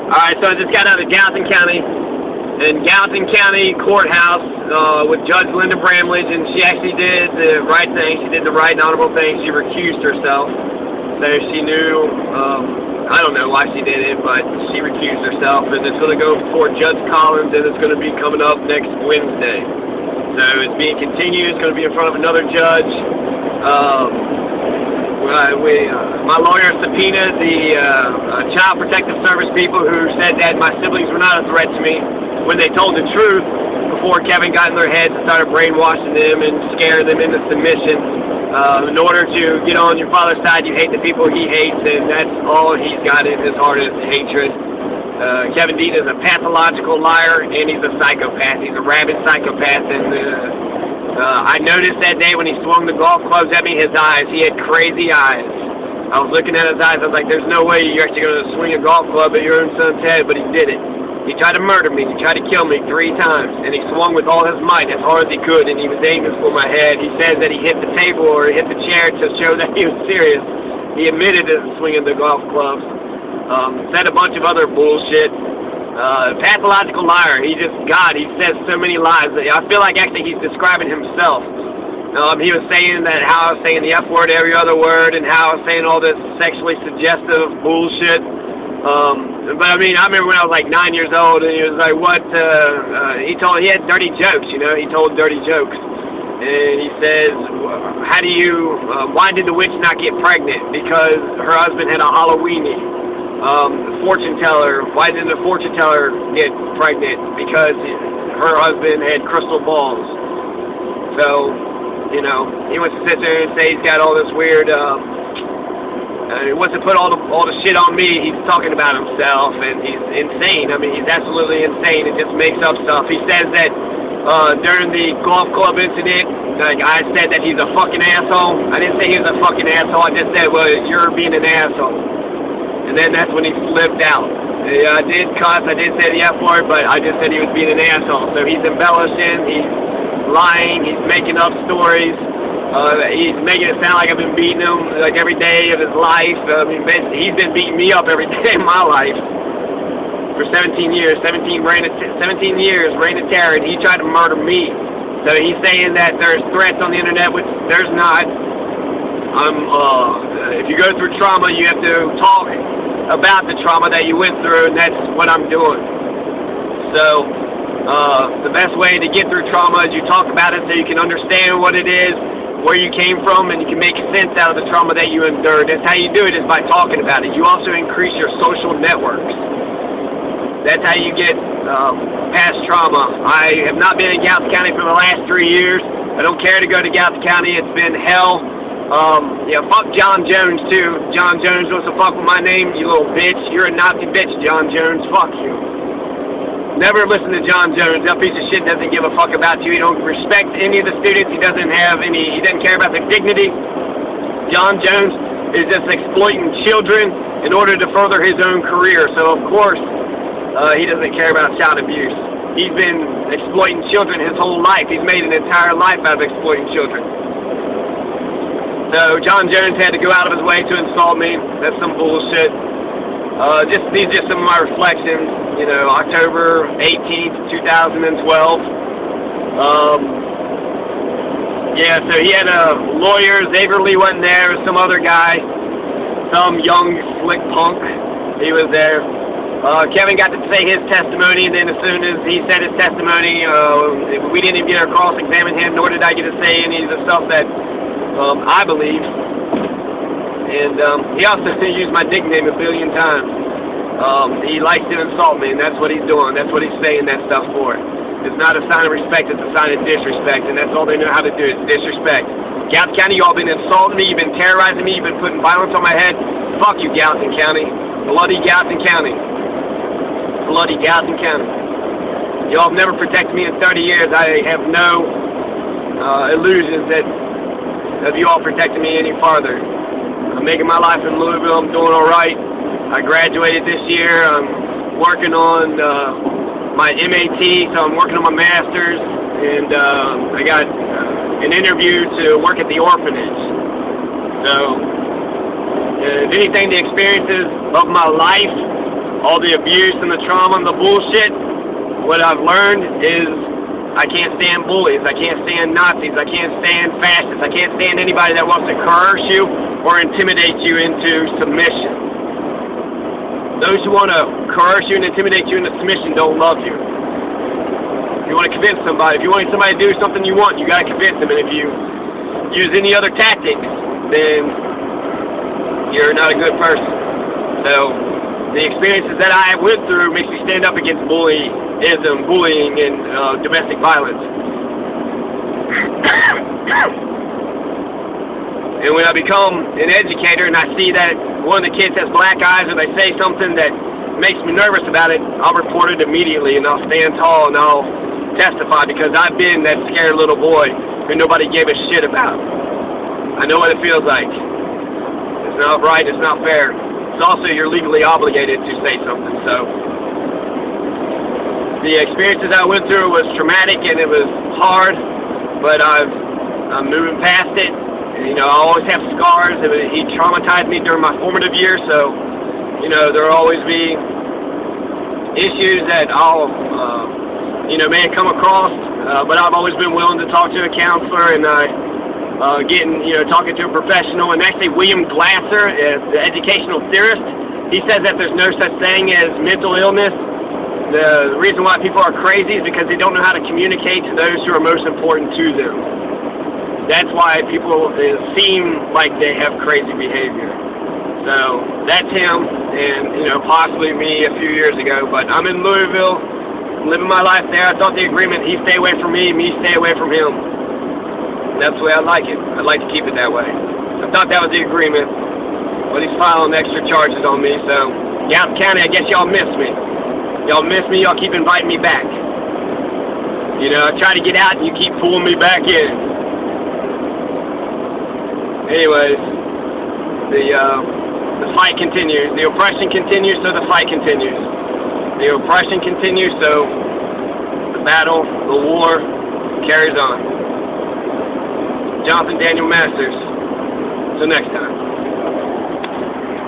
Alright, so I just got out of Gallatin County, and Gallatin County Courthouse with Judge Linda Bramlage, and she actually did the right thing. She did the right and honorable thing. She recused herself. So she knew, I don't know why she did it, but she recused herself, and it's going to go before Judge Collins, and it's going to be coming up next Wednesday. So it's being continued. It's going to be in front of another judge. My lawyer subpoenaed the Child Protective Service people who said that my siblings were not a threat to me when they told the truth before Kevin got in their heads and started brainwashing them and scaring them into submission. In order to get on your father's side, you hate the people he hates, and that's all he's got in his heart is hatred. Kevin Dean is a pathological liar, and he's a psychopath. He's a rabid psychopath, and I noticed that day when he swung the golf clubs at me, his eyes, he had crazy eyes. I was looking at his eyes, I was like, there's no way you're actually going to swing a golf club at your own son's head, but he did it. He tried to murder me, he tried to kill me 3 times, and he swung with all his might as hard as he could, and he was aiming for my head. He said that he hit the table or hit the chair to show that he was serious. He admitted to swinging the golf clubs. Said a bunch of other bullshit. Pathological liar. He says so many lies. I feel like actually he's describing himself. He was saying that how I was saying the F word every other word, and how I was saying all this sexually suggestive bullshit. But I mean, I remember when I was like 9 years old, and he was like, what, he had dirty jokes, you know, he told dirty jokes. And he says, why did the witch not get pregnant? Because her husband had a Halloweenie. The fortune teller, why didn't the fortune teller get pregnant? Because her husband had crystal balls. So, you know, he wants to sit there and say he's got all this weird, he wants to put all the shit on me. He's talking about himself, and he's insane. I mean, he's absolutely insane and just makes up stuff. He says that during the golf club incident, like, I said that he's a fucking asshole. I didn't say he was a fucking asshole. I just said, well, you're being an asshole. And then that's when he flipped out. I did cuss, I did say the F word, but I just said he was being an asshole. So he's embellishing, he's lying, he's making up stories. He's making it sound like I've been beating him like every day of his life. I mean, basically, he's been beating me up every day of my life for 17 years. 17 years, reign of terror, and he tried to murder me. So he's saying that there's threats on the internet, which there's not. If you go through trauma, you have to talk about the trauma that you went through, and that's what I'm doing. So, the best way to get through trauma is you talk about it so you can understand what it is, where you came from, and you can make sense out of the trauma that you endured. That's how you do it, is by talking about it. You also increase your social networks. That's how you get past trauma. I have not been in Gallatin County for the last 3 years. I don't care to go to Gallatin County. It's been hell. Yeah, fuck John Jones, too. John Jones wants to fuck with my name, you little bitch. You're a Nazi bitch, John Jones. Fuck you. Never listen to John Jones. That piece of shit doesn't give a fuck about you. He don't respect any of the students. He doesn't care about their dignity. John Jones is just exploiting children in order to further his own career. So, of course, he doesn't care about child abuse. He's been exploiting children his whole life. He's made an entire life out of exploiting children. So John Jones had to go out of his way to insult me. That's some bullshit. These are just some of my reflections. You know, October 18th, 2012. Yeah, so he had a lawyer. Xavier Lee wasn't there. Some other guy. Some young, slick punk. He was there. Kevin got to say his testimony, and then as soon as he said his testimony, we didn't even get to cross-examine him, nor did I get to say any of the stuff that I believe. And he also used my nickname 1 billion times. He likes to insult me, and that's what he's doing. That's what he's saying that stuff for. It's not a sign of respect, it's a sign of disrespect, and that's all they know how to do is disrespect. Gallatin County, y'all been insulting me, you've been terrorizing me, you've been putting violence on my head. Fuck you, Gallatin County. Bloody Gallatin County. Bloody Gallatin County. Y'all have never protected me in 30 years. I have no illusions of you all protecting me any farther. I'm making my life in Louisville. I'm doing all right. I graduated this year. I'm working on my MAT, so I'm working on my master's, and I got an interview to work at the orphanage. So, if anything, the experiences of my life all the abuse and the trauma and the bullshit, what I've learned is I can't stand bullies, I can't stand Nazis, I can't stand fascists, I can't stand anybody that wants to coerce you or intimidate you into submission. Those who want to coerce you and intimidate you into submission don't love you. If you want to convince somebody, if you want somebody to do something you want, you got to convince them, and if you use any other tactics, then you're not a good person. So the experiences that I went through makes me stand up against bullying and domestic violence. And when I become an educator and I see that one of the kids has black eyes or they say something that makes me nervous about it, I'll report it immediately and I'll stand tall and I'll testify, because I've been that scared little boy who nobody gave a shit about. I know what it feels like. It's not right, it's not fair. It's also, you're legally obligated to say something. So the experiences I went through was traumatic and it was hard, but I'm moving past it. And, you know, I always have scars. He traumatized me during my formative years, so, you know, there will always be issues that I'll, may come across, but I've always been willing to talk to a counselor and talking to a professional. And actually, William Glasser, the educational theorist, he says that there's no such thing as mental illness. The reason why people are crazy is because they don't know how to communicate to those who are most important to them. That's why people seem like they have crazy behavior. So that's him, and possibly me a few years ago. But I'm in Louisville, living my life there. I thought the agreement, he stay away from me stay away from him. That's the way I like it. I'd like to keep it that way. I thought that was the agreement, but he's filing extra charges on me. So Gallatin County, I guess y'all miss me. Y'all miss me. Y'all keep inviting me back. I try to get out, and you keep pulling me back in. Anyways, the fight continues. The oppression continues, so the fight continues. The oppression continues, so the battle, the war carries on. Jonathan Daniel Masters. Till next time.